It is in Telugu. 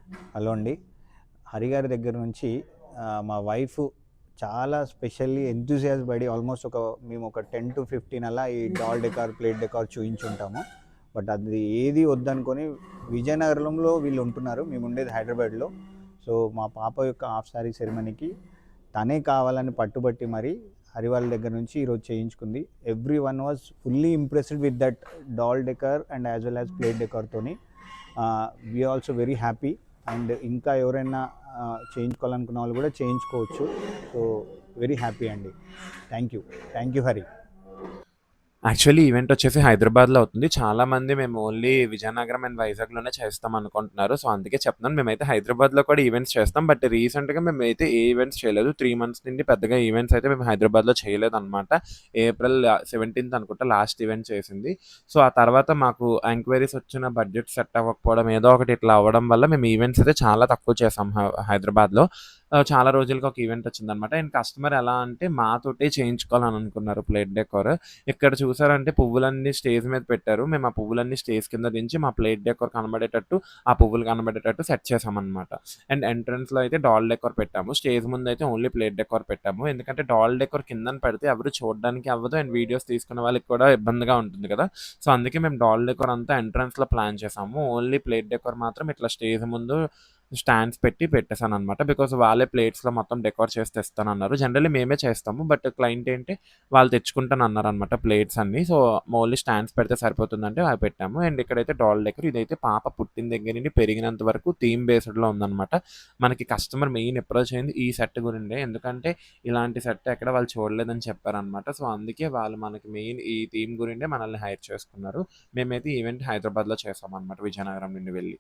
హలో అండి. హరిగారి దగ్గర నుంచి మా వైఫ్ చాలా స్పెషల్లీ ఎంతూసియాస్ పడి ఆల్మోస్ట్ మేము ఒక 10-15 అలా ఈ డాల్ డెకార్, ప్లేట్ డెకార్ చూయించుంటాము. బట్ అది ఏది వద్దనుకొని విజయనగరంలో వీళ్ళు ఉంటున్నారు. మేము ఉండేది హైదరాబాద్‌లో. సో, మా పాప యొక్క హాఫ్ సారీ సెరమనీకి తనే కావాలని పట్టుబట్టి మరి హరి వాళ్ళ దగ్గర నుంచి ఈరోజు చేయించుకుంది. Everyone was fully impressed with that doll decor and as well as plate డెకార్‌తోని. We also very happy. అండ్ ఇంకా ఎవరైనా చేయించుకోవాలనుకున్న వాళ్ళు కూడా చేయించుకోవచ్చు. సో వెరీ హ్యాపీ అండి. Thank you Hari. Actually event వచ్చేసి హైదరాబాద్‌లో అవుతుంది. చాలామంది మేము ఓన్లీ విజయనగరం అండ్ వైజాగ్‌లోనే చేస్తాం అనుకుంటున్నారు. సో, అందుకే చెప్తున్నాను. మేమైతే హైదరాబాద్‌లో కూడా ఈవెంట్స్ చేస్తాం. బట్ రీసెంట్‌గా మేమైతే ఏ ఈవెంట్స్ చేయలేదు. 3 మంత్స్ నుండి పెద్దగా ఈవెంట్స్ అయితే మేము హైదరాబాద్‌లో చేయలేదనమాట. ఏప్రిల్ 17థ్ అనుకుంటా లాస్ట్ ఈవెంట్ చేసింది. సో, ఆ తర్వాత మాకు ఎంక్వైరీస్ వచ్చిన బడ్జెట్ సెట్ అవ్వకపోవడం ఏదో ఒకటి ఇట్లా అవ్వడం వల్ల మేము ఈవెంట్స్ అయితే చాలా తక్కువ చేసాం హైదరాబాద్‌లో. చాలా రోజులకి ఒక ఈవెంట్ వచ్చిందనమాట. అండ్ కస్టమర్ ఎలా అంటే మాతోటే చేయించుకోవాలని అనుకున్నారు ప్లేట్ డెకోర్. ఇక్కడ చూసారంటే పువ్వులన్నీ స్టేజ్ మీద పెట్టారు. మేము ఆ పువ్వులన్నీ స్టేజ్ కింద దించి మా ప్లేట్ డెకోర్ కనబడేటట్టు, ఆ పువ్వులు కనబడేటట్టు సెట్ చేసామనమాట. అండ్ ఎంట్రన్స్‌లో అయితే డాల్ డెకోర్ పెట్టాము. స్టేజ్ ముందయితే ఓన్లీ ప్లేట్ డెకోర్ పెట్టాము. ఎందుకంటే డాల్ డెకోర్ కిందన పెడితే ఎవరు చూడడానికి అవ్వదు. అండ్ వీడియోస్ తీసుకునే వాళ్ళకి కూడా ఇబ్బందిగా ఉంటుంది కదా! సో, అందుకే మేము డాల్ డెకోర్ అంతా ఎంట్రన్స్‌లో ప్లాన్ చేసాము. ఓన్లీ ప్లేట్ డెకోర్ మాత్రం ఇట్లా స్టేజ్ ముందు స్టాండ్స్ పెట్టేసాననమాట. బికాజ్ వాళ్ళే ప్లేట్స్‌లో మొత్తం డెకోర్ చేసి తెస్తానన్నారు. జనరల్లీ మేమే చేస్తాము. బట్ క్లయింట్ ఏంటి వాళ్ళు తెచ్చుకుంటానన్నారనమాట ప్లేట్స్ అన్నీ. సో, ఓన్లీ స్టాండ్స్ పెడితే సరిపోతుందంటే అవి పెట్టాము. అండ్ ఇక్కడైతే డాల్ డెకర్ ఇదైతే పాప పుట్టిన దగ్గర నుండి పెరిగినంత వరకు థీమ్ బేస్డ్‌లో ఉందనమాట. మనకి కస్టమర్ మెయిన్ అప్రోచ్ అయింది ఈ సెట్ గురిండే. ఎందుకంటే ఇలాంటి సెట్ ఎక్కడ వాళ్ళు చూడలేదని చెప్పారనమాట. సో, అందుకే వాళ్ళు మనకి మెయిన్ ఈ థీమ్ గురిండే మనల్ని హైర్ చేసుకున్నారు. మేమైతే ఈవెంట్ హైదరాబాద్‌లో చేసామనమాట విజయనగరం నుండి వెళ్ళి.